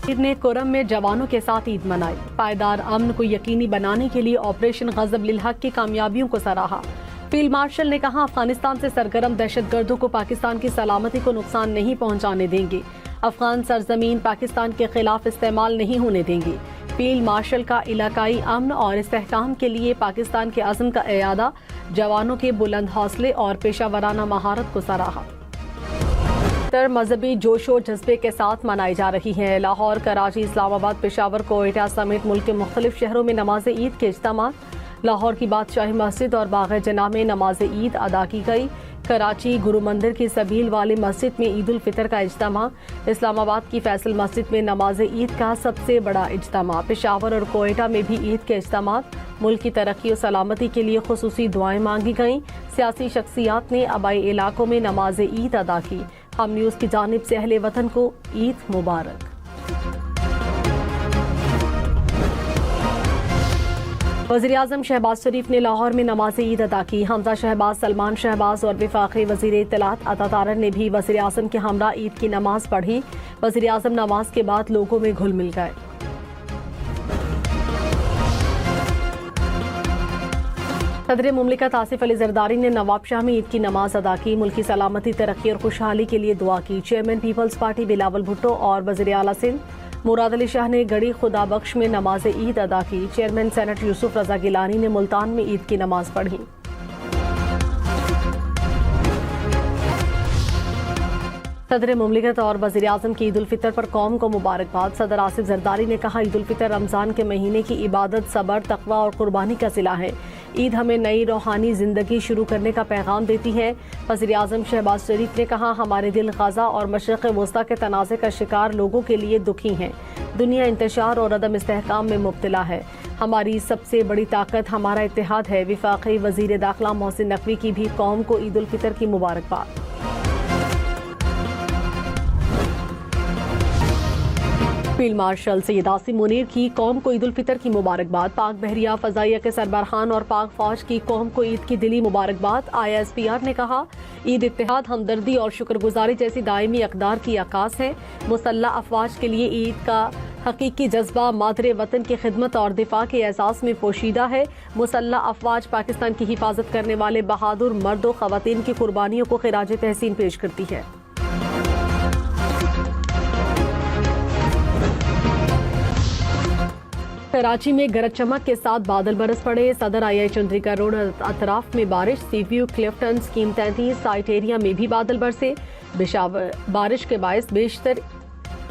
ने कुरम में जवानों के साथ ईद मनाई। पायदार अमन को यकीनी बनाने के लिए ऑपरेशन गजब लिल हक की कामयाबियों को सराहा। फील्ड मार्शल ने कहा, अफगानिस्तान से सरगर्म दहशतगर्दों को पाकिस्तान की सलामती को नुकसान नहीं पहुंचाने देंगे। अफगान सरजमीन पाकिस्तान के खिलाफ इस्तेमाल नहीं होने देंगे। फील्ड मार्शल का इलाकाई अमन और इस्तेहकाम के लिए पाकिस्तान के अज़्म का इयादा, जवानों के बुलंद हौसले और पेशावराना महारत को सराहा। मजहबी जोशो जज्बे के साथ मनाई जा रही है। लाहौर, कराची, इस्लामाबाद, पेशावर, कोयटा समेत मुल्क के मुख्तलिफ शहरों में नमाज ईद के इज्तिमात। लाहौर की बादशाही मस्जिद और बाग जना में नमाज ईद अदा की गई। कराची गुरु मंदिर की सबील वाली मस्जिद में ईद उल फितर का इज्तिमा। इस्लामाबाद की फैसल मस्जिद में नमाज ईद का सबसे बड़ा इज्तिमा। पेशावर और कोयटा में भी ईद के इज्तिमात। मुल्क की तरक्की और सलामती के लिए खुसूसी दुआएं मांगी गईं। सियासी शख्सियात ने आबाई इलाकों में नमाज ईद अदा की। हम न्यूज़ की जानिब से अहले वतन को ईद मुबारक। वज़ीर-ए-आज़म शहबाज शरीफ ने लाहौर में नमाज ईद अदा की। हमजा शहबाज, सलमान शहबाज और वफाकी वज़ीर इत्तलात अता तारर ने भी वज़ीर-ए-आज़म के हमरा ईद की नमाज पढ़ी। वज़ीर-ए-आज़म नमाज के बाद लोगों में घुल मिल गए। सदर मुमलिकत आसिफ अली जरदारी ने नवाबशाह में ईद की नमाज अदा की। मुल्क की सलामती, तरक्की और खुशहाली के लिए दुआ की। Chairman Peoples Party Bilawal Bhutto और वज़ीर आला सिंध मुराद अली शाह ने गड़ी खुदा बख्श में नमाज ईद अदा की। चेयरमैन सेनेट यूसुफ रजा गिलानी ने मुल्तान में ईद की नमाज पढ़ी। सदर मुमलिकत और वज़ीर-ए-आज़म की ईद उल फितर पर कौम को मुबारकबाद। सदर आसिफ जरदारी ने कहा, ईद उल फितर रमज़ान के महीने की इबादत, सब्र, तक़वा और कुर्बानी का सिला है। ईद हमें नई रूहानी ज़िंदगी शुरू करने का पैगाम देती है। वज़ीर-ए-आज़म शहबाज शरीफ ने कहा, हमारे दिल ग़ज़ा और मशरिक़ वस्ता के तनाज़े का शिकार लोगों के लिए दुखी हैं। दुनिया इंतशार और अदम इस्तेहकाम में मुब्तला है। हमारी सबसे बड़ी ताकत हमारा इत्तेहाद है। वफाकी वज़ीर दाखिला मोहसिन नकवी की भी कौम को ईद उल फितर की मुबारकबाद। फील्ड मार्शल सैयद आसिम मुनीर की कौम को ईद उल फितर की मुबारकबाद। पाक बहरिया फ़ज़ाइया के सरबराहान और पाक फ़ौज की कौम को ईद की दिली मुबारकबाद। ISPR ने कहा, ईद इत्तेहाद, हमदर्दी और शुक्रगुजारी जैसी दायमी अक़दार की अक्कास है। मुसल्लह अफ़वाज के लिए ईद का हकीकी जज्बा मादरे वतन की खिदमत और दिफा के एहसास में पोशीदा है। मुसल्लह अफ़वाज पाकिस्तान की हिफाजत करने वाले बहादुर मर्द व ख़वातीन की कुर्बानियों को खिराज तहसीन पेश करती है। कराची में गरज चमक के साथ बादल बरस पड़े। सदर II चंद्रिका रोड अतराफ में बारिश। Sea view, Clifton, scheme 33 site area में भी बादल बरसे। बारिश के बायस बेशतर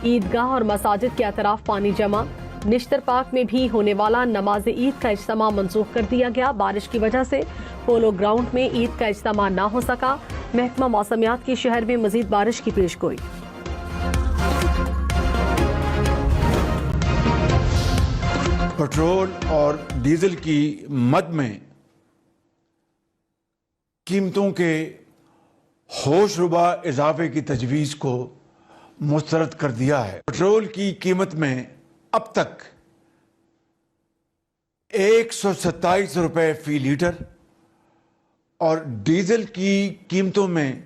ईदगाह और मसाजिद के अतराफ पानी जमा। निश्तर पार्क में भी होने वाला नमाज ईद का इज्तिमा मनसूख कर दिया गया। बारिश की वजह से पोलो ग्राउंड में ईद का इज्तिमा न हो सका। महकमा मौसमियात की शहर में मजीद बारिश की पेशगोई। पेट्रोल और डीजल की मद में कीमतों के होशरुबा इजाफे की तजवीज़ को मुस्तरद कर दिया है। पेट्रोल की कीमत में अब तक 127 रुपये फी लीटर और डीजल की कीमतों में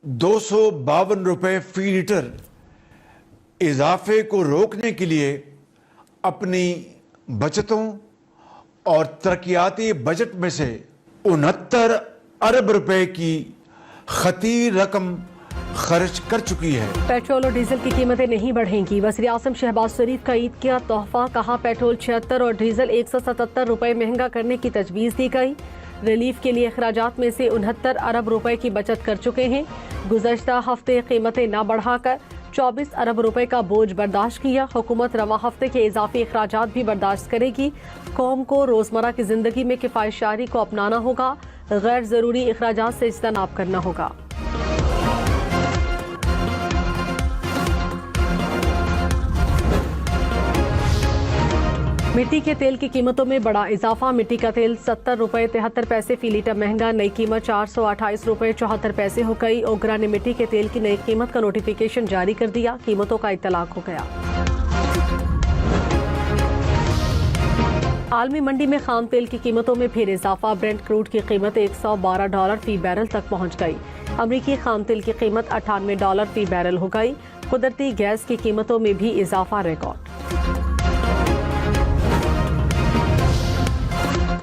252 रुपये फी लीटर इजाफे को रोकने के लिए अपनी बचतों और तरक्याती बजट में से 69 अरब रुपए की खती रकम खर्च कर चुकी है। पेट्रोल और डीजल की कीमतें नहीं बढ़ेंगी। वज़ीर-ए-आज़म शहबाज शरीफ का ईद का तोहफा। कहा, पेट्रोल 76 और डीजल 177 रुपए महंगा करने की तजवीज़ दी गई। रिलीफ के लिए अखराजात में से 69 अरब रुपए की बचत कर चुके हैं। गुज़श्ता हफ्ते कीमतें न बढ़ाकर 24 अरब रुपए का बोझ बर्दाश्त किया। हुकूमत रवा हफ्ते के इजाफी अखराजात भी बर्दाश्त करेगी। कौम को रोजमर्रा की जिंदगी में किफायत शारी को अपनाना होगा। गैर जरूरी अखराजात से इज्तनाब करना होगा। मिट्टी के तेल की कीमतों में बड़ा इजाफा। मिट्टी का तेल 70 रुपये 73 पैसे फी लीटर महंगा। नई कीमत 428 रुपये 74 पैसे हो गई। ओगरा ने मिट्टी के तेल की नई कीमत का नोटिफिकेशन जारी कर दिया। कीमतों का इत्तलाक हो गया। आलमी मंडी में खाम तेल की कीमतों में फिर इजाफा। ब्रेंट क्रूड की कीमत $112 फी बैरल तक पहुंच गई। अमरीकी खाम तेल की कीमत $98 फी बैरल हो गई। कुदरती गैस की कीमतों में भी इजाफा रिकॉर्ड।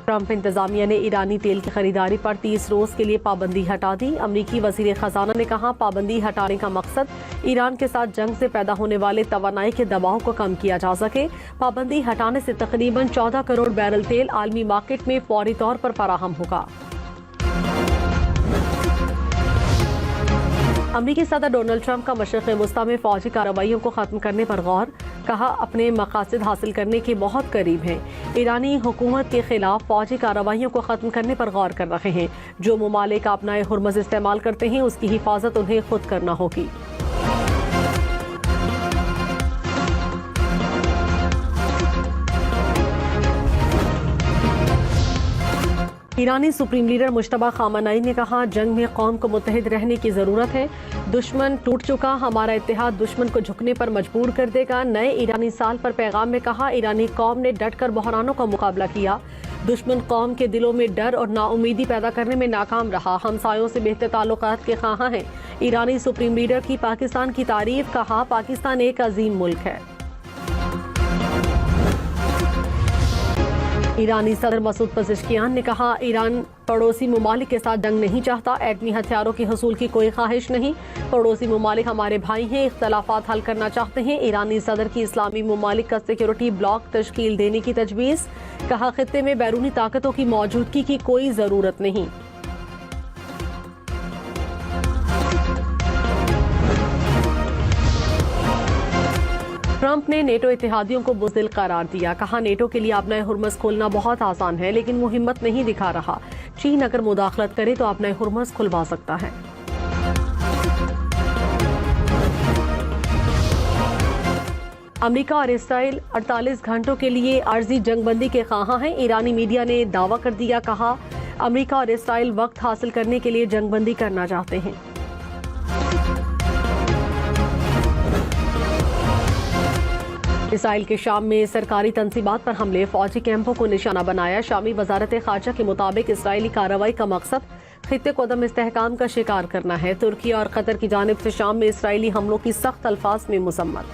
ट्रंप इंतजामिया ने ईरानी तेल की खरीदारी पर 30 रोज के लिए पाबंदी हटा दी। अमरीकी वजीर खजाना ने कहा, पाबंदी हटाने का मकसद ईरान के साथ जंग से पैदा होने वाले तवानाई के दबाव को कम किया जा सके। पाबंदी हटाने से तकरीबन 14 करोड़ बैरल तेल आलमी मार्केट में फौरी तौर पर फराहम होगा। अमरीकी सदर डोनाल्ड ट्रंप का मशरिक़ वस्ता में फौजी कार्रवाइयों को खत्म करने पर गौर। कहा, अपने मकासद हासिल करने के बहुत करीब हैं। ईरानी हुकूमत के खिलाफ फौजी कार्रवाइयों को खत्म करने पर गौर कर रहे हैं। जो मुमालिक अपना हुर्मज़ इस्तेमाल करते हैं उसकी हिफाजत उन्हें खुद करना होगी। ईरानी सुप्रीम लीडर मुश्तबा खामनेई ने कहा, जंग में कौम को मुत्तहिद रहने की जरूरत है। दुश्मन टूट चुका, हमारा इत्तेहाद दुश्मन को झुकने पर मजबूर कर देगा। नए ईरानी साल पर पैगाम में कहा, ईरानी कौम ने डटकर बहरानों का मुकाबला किया। दुश्मन कौम के दिलों में डर और नाउमीदी पैदा करने में नाकाम रहा। हमसायों से बेहतर ताल्लुकात के ख्वाहां हैं। ईरानी सुप्रीम लीडर की पाकिस्तान की तारीफ। कहा, पाकिस्तान एक अजीम मुल्क है। ईरानी सदर मसूद पज़ेश्कियान ने कहा, ईरान पड़ोसी ममालिक के साथ जंग नहीं चाहता। एटमी हथियारों के हसूल की कोई ख्वाहिश नहीं। पड़ोसी ममालिक हमारे भाई हैं, इख्तलाफात हल करना चाहते हैं। ईरानी सदर की इस्लामी ममालिक का सिक्योरिटी ब्लॉक तश्कील देने की तजवीज़। कहा, खित्ते में बैरूनी ताकतों की मौजूदगी की कोई ज़रूरत नहीं। ट्रंप ने नेटो इत्तेहादियों को बुज़दिल करार दिया। कहा, नेटो के लिए अपना हुर्मज़ खोलना बहुत आसान है, लेकिन वो हिम्मत नहीं दिखा रहा। चीन अगर मुदाखलत करे तो अपना हुर्मज़ खुलवा सकता है। अमेरिका और इसराइल 48 घंटों के लिए आर्जी जंगबंदी के ख्वाहां हैं। ईरानी मीडिया ने दावा कर दिया। कहा, अमेरिका और इसराइल वक्त हासिल करने के लिए जंगबंदी करना चाहते हैं। इसराइल के शाम में सरकारी तंसीबात पर हमले, फौजी कैंपों को निशाना बनाया। शामी वजारत खारजा के मुताबिक इसराइली कार्रवाई का मकसद खित्ते को अदम इस्तेहकाम का शिकार करना है। तुर्की और कतर की जानिब से शाम में इसराइली हमलों की सख्त अल्फाज में मजम्मत।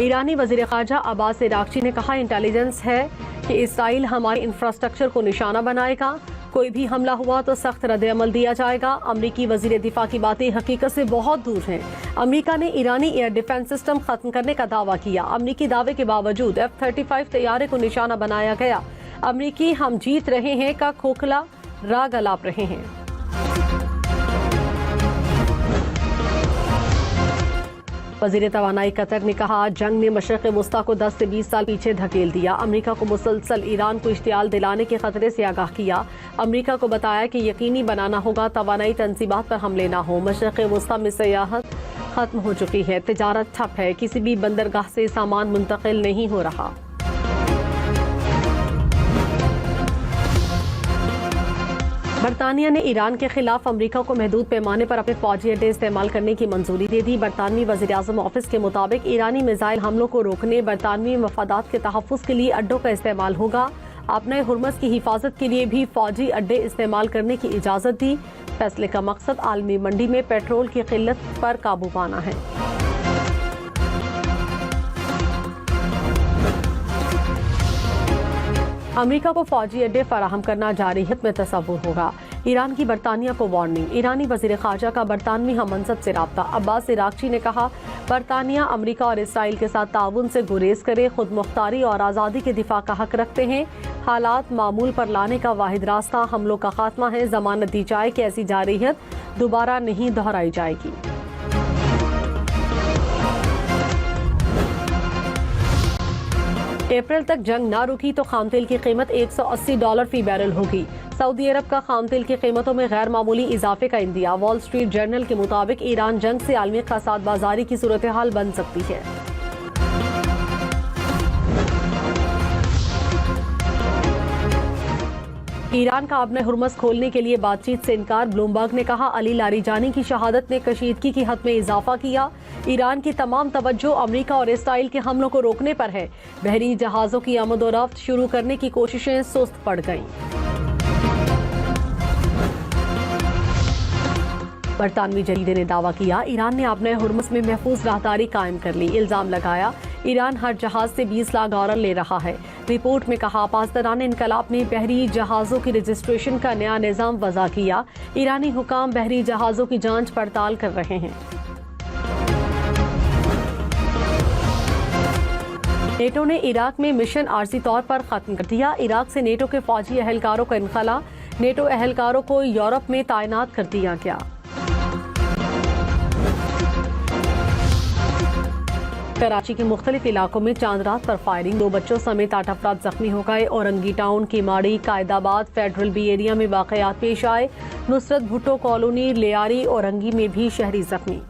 ईरानी वजीर खारजा अब्बास इराक्ची ने कहा, इंटेलिजेंस है कि इसराइल हमारे इंफ्रास्ट्रक्चर को निशाना बनाएगा। कोई भी हमला हुआ तो सख्त रद्द-ए-अमल दिया जाएगा। अमरीकी वजीर दिफा की बातें हकीकत से बहुत दूर हैं। अमरीका ने ईरानी एयर डिफेंस सिस्टम खत्म करने का दावा किया। अमरीकी दावे के बावजूद F-35 तैयारे को निशाना बनाया गया। अमरीकी हम जीत रहे हैं का खोखला राग अलाप रहे हैं। वजीर तवानाई कतर ने कहा, जंग ने मशरिक़ वस्ता को 10 से 20 साल पीछे धकेल दिया। अमरीका को मुसलसल ईरान को इश्तियाल दिलाने के खतरे से आगाह किया। अमरीका को बताया कि यकीनी बनाना होगा तवानाई तंसीबात पर हमले ना हो। मशरिक़ वस्ता में सयाहत खत्म हो चुकी है, तिजारत ठप है, किसी भी बंदरगाह से सामान मुंतकिल नहीं हो रहा। बरतानिया ने ईरान के खिलाफ अमरीका को महदूद पैमाने पर अपने फौजी अड्डे इस्तेमाल करने की मंजूरी दे दी। बरतानवी वज़ीर आज़म ऑफिस के मुताबिक ईरानी मिसाइल हमलों को रोकने, बरतानवी मफादात के तहफ़्फ़ुज़ के लिए अड्डों का इस्तेमाल होगा। अपने हुर्मज़ की हिफाजत के लिए भी फौजी अड्डे इस्तेमाल करने की इजाज़त दी। फैसले का मकसद आलमी मंडी में पेट्रोल की किल्लत पर काबू पाना है। अमेरिका को फौजी अड्डे फराहम करना जारियत में तसव्वुर होगा। ईरान की बरतानिया को वार्निंग। ईरानी वज़ीर ख़ारजा का बरतानवी हममंसब से राब्ता। अब्बास इराक्ची ने कहा, बरतानिया अमेरिका और इसराइल के साथ ताउन से गुरेज करे, खुद मुख्तारी और आज़ादी के दिफा का हक रखते हैं। हालात मामूल पर लाने का वाहिद रास्ता हमलों का खात्मा है। जमानत दी जाए कि ऐसी जारियत दोबारा नहीं दोहराई जाएगी। अप्रैल तक जंग ना रुकी तो खाम तेल की कीमत $180 फी बैरल होगी। सऊदी अरब का खाम तेल की कीमतों में गैर मामूली इजाफे का इंदिया। वॉल स्ट्रीट जर्नल के मुताबिक ईरान जंग से आलमी इक़्तिसाद बाजारी की सूरत हाल बन सकती है। ईरान का अपने हुर्मज़ खोलने के लिए बातचीत से इनकार। ब्लूमबर्ग ने कहा, अली लारीजानी की शहादत ने कशीदगी की हद में इजाफा किया। ईरान की तमाम तवज्जो अमेरिका और इसराइल के हमलों को रोकने पर है। बहरी जहाज़ों की आमद और रफ्त शुरू करने की कोशिशें सुस्त पड़ गईं। बरतानवी जरीदे ने दावा किया ईरान ने अपने हुर्मुज़ में महफूज राहदारी कायम कर ली। इल्जाम लगाया ईरान हर जहाज से 20 लाख डॉलर ले रहा है। रिपोर्ट में कहा पासदारान इनकलाब ने बहरी जहाजों की रजिस्ट्रेशन का नया निज़ाम वज़ा किया। ईरानी हुकाम बहरी जहाजों की जांच पड़ताल कर रहे हैं। नेटो ने इराक में मिशन आर्जी तौर पर खत्म कर दिया। इराक से नेटो के फौजी अहलकारों का इनखला, नेटो अहलकारों को यूरोप में तैनात कर दिया गया। कराची के मुख्तलिफ इलाकों में चांद रात पर फायरिंग, 2 बच्चों समेत 8 अफराद जख्मी हो गए। Orangi town, Kiamari, Qaidabad, federal B area में वाकयात पेश आए। नुसरत भुट्टो कॉलोनी, लियारी, औरंगी में भी शहरी जख्मी।